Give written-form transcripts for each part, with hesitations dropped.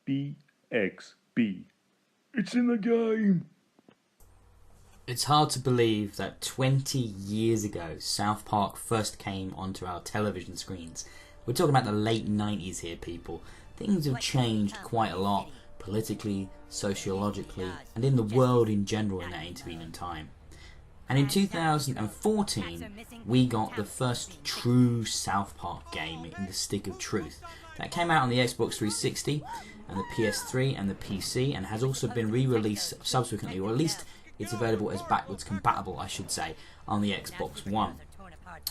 BXB. It's in the game! It's hard to believe that 20 years ago, South Park first came onto our television screens. We're talking about the late 90s here, people. Things have changed quite a lot, politically, sociologically, and in the world in general in that intervening time. And in 2014, we got the first true South Park game in the Stick of Truth. That came out on the Xbox 360 and the PS3 and the PC, and has also been re-released subsequently, or at least it's available as backwards compatible, I should say, on the Xbox One.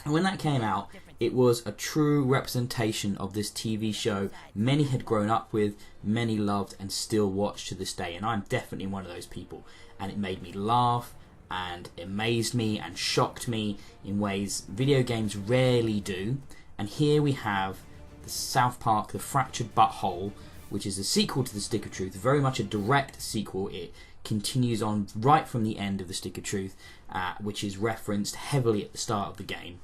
And when that came out, it was a true representation of this TV show many had grown up with, many loved, and still watch to this day. And I'm definitely one of those people. And it made me laugh, and amazed me, and shocked me in ways video games rarely do. And here we have the South Park, The Fractured But Whole, which is a sequel to The Stick of Truth, very much a direct sequel. It continues on right from the end of The Stick of Truth, which is referenced heavily at the start of the game.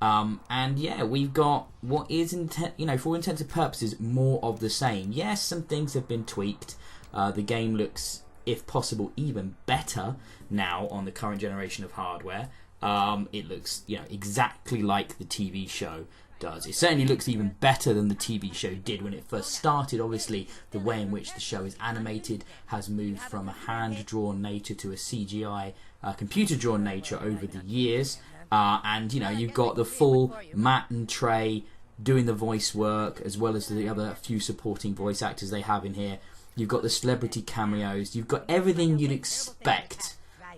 And yeah, we've got what is, for all intents and purposes, more of the same. Yes, some things have been tweaked. The game looks, if possible, even better now on the current generation of hardware. It looks, exactly like the TV show does. It certainly looks even better than the TV show did when it first started. Obviously, the way in which the show is animated has moved from a hand-drawn nature to a CGI, computer-drawn nature over the years. And, you've got the full Matt and Trey doing the voice work, as well as the other few supporting voice actors they have in here. You've got the celebrity cameos. You've got everything you'd expect,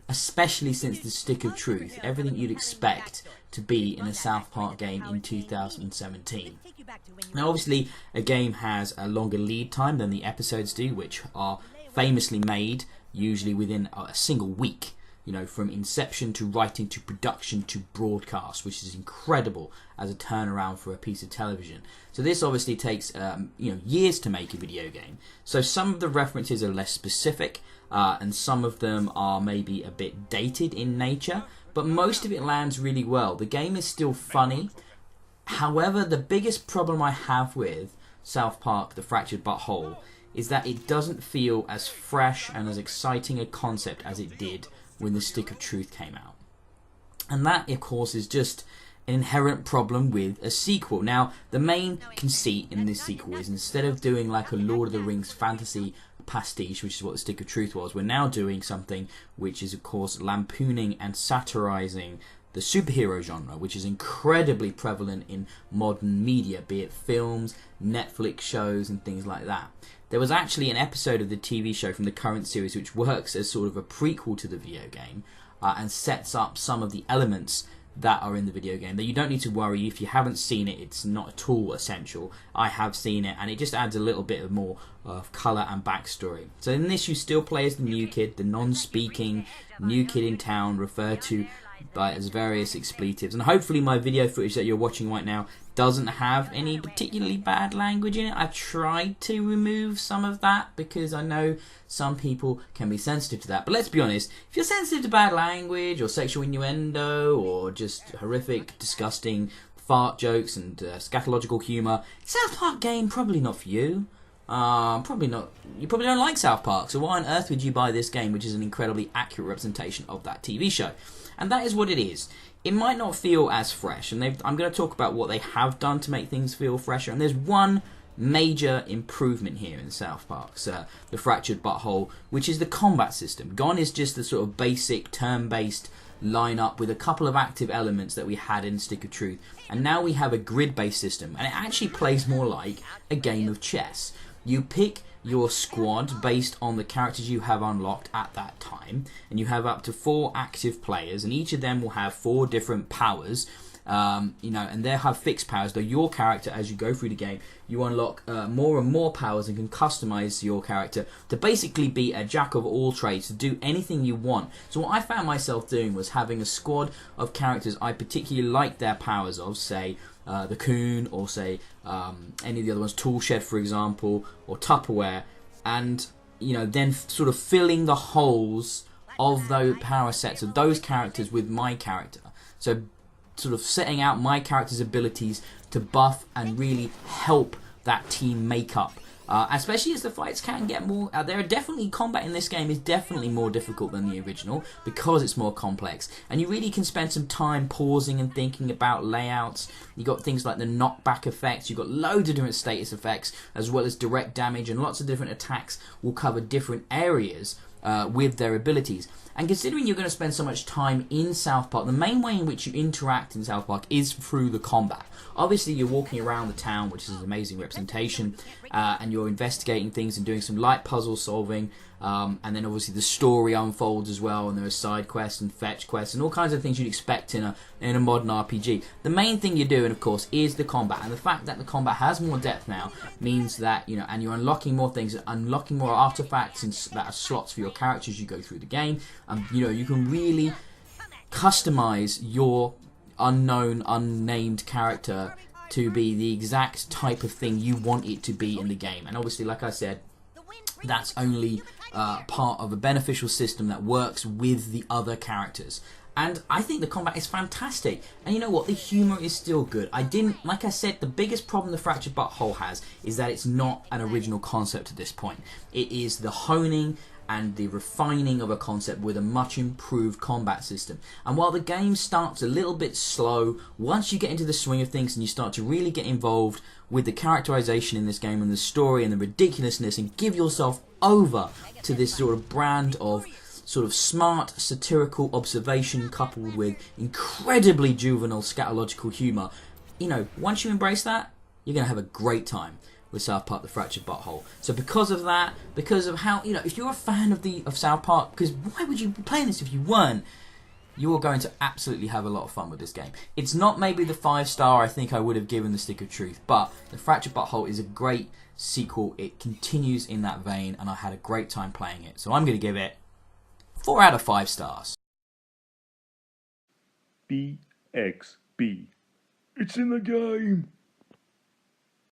especially since the Stick of Truth, everything you'd expect to be in a South Park game in 2017. Now, obviously, a game has a longer lead time than the episodes do, which are famously made usually within a single week. From inception to writing to production to broadcast, which is incredible as a turnaround for a piece of television. So this obviously takes years to make a video game. So some of the references are less specific, and some of them are maybe a bit dated in nature, but most of it lands really well. The game is still funny. However, the biggest problem I have with South Park, The Fractured But Whole, is that it doesn't feel as fresh and as exciting a concept as it did when the Stick of Truth came out. And that, of course, is just an inherent problem with a sequel. Now, the main conceit in this sequel is, instead of doing like a Lord of the Rings fantasy pastiche, which is what the Stick of Truth was, we're now doing something which is, of course, lampooning and satirizing the superhero genre, which is incredibly prevalent in modern media, be it films, Netflix shows, and things like that. There was actually an episode of the TV show from the current series which works as sort of a prequel to the video game, and sets up some of the elements that are in the video game that you don't need to worry. If you haven't seen it, it's not at all essential. I have seen it, and it just adds a little bit of more of colour and backstory. So in this, you still play as the new kid, the non-speaking new kid in town, referred to as various expletives. And hopefully my video footage that you're watching right now doesn't have any particularly bad language in it. I've tried to remove some of that because I know some people can be sensitive to that. But let's be honest, if you're sensitive to bad language or sexual innuendo or just horrific, disgusting fart jokes and scatological humour, South Park game probably not for you. Probably not. You probably don't like South Park, so why on earth would you buy this game, which is an incredibly accurate representation of that TV show? And that is what it is. It might not feel as fresh, and I'm going to talk about what they have done to make things feel fresher, and there's one major improvement here in South Park's The Fractured But Whole, which is the combat system. Gone is just the sort of basic turn-based lineup with a couple of active elements that we had in Stick of Truth, and now we have a grid-based system, and it actually plays more like a game of chess. You pick your squad based on the characters you have unlocked at that time, and you have up to 4 active players, and each of them will have 4 different powers, and they'll have fixed powers. Though your character, as you go through the game, you unlock more and more powers and can customize your character to basically be a jack of all trades, to do anything you want. So what I found myself doing was having a squad of characters I particularly liked their powers of, say the Coon, or say any of the other ones, Toolshed for example, or Tupperware, and then sort of filling the holes of those power sets of those characters with my character. So sort of setting out my character's abilities to buff and really help that team makeup Especially as the fights can get more. There are definitely combat in this game is definitely more difficult than the original because it's more complex, and you really can spend some time pausing and thinking about layouts. You got things like the knockback effects. You've got loads of different status effects as well as direct damage, and lots of different attacks will cover different areas with their abilities. And considering you're going to spend so much time in South Park, the main way in which you interact in South Park is through the combat. Obviously, you're walking around the town, which is an amazing representation, and you're investigating things and doing some light puzzle solving, and then obviously the story unfolds as well, and there are side quests and fetch quests and all kinds of things you'd expect in a modern RPG. The main thing you're doing, of course, is the combat, and the fact that the combat has more depth now means that, you know, and you're unlocking more things, unlocking more artifacts and that are slots for your characters as you go through the game, and you know, you can really customize your unknown, unnamed character to be the exact type of thing you want it to be in the game. And obviously, like I said, that's only part of a beneficial system that works with the other characters. And I think the combat is fantastic. And you know what? The humour is still good. Like I said, the biggest problem the Fractured But Whole has is that it's not an original concept at this point. It is the honing and the refining of a concept with a much improved combat system. And while the game starts a little bit slow, once you get into the swing of things and you start to really get involved with the characterization in this game and the story and the ridiculousness, and give yourself over to this sort of brand of sort of smart satirical observation coupled with incredibly juvenile scatological humour, you know, once you embrace that, you're going to have a great time with South Park: The Fractured But Whole. So because of that, because of how, you know, if you're a fan of South Park, because why would you be playing this if you weren't? You are going to absolutely have a lot of fun with this game. It's not maybe the 5-star I think I would have given The Stick of Truth, but The Fractured But Whole is a great sequel. It continues in that vein, and I had a great time playing it. So I'm going to give it 4 out of 5 stars. BXB. It's in the game.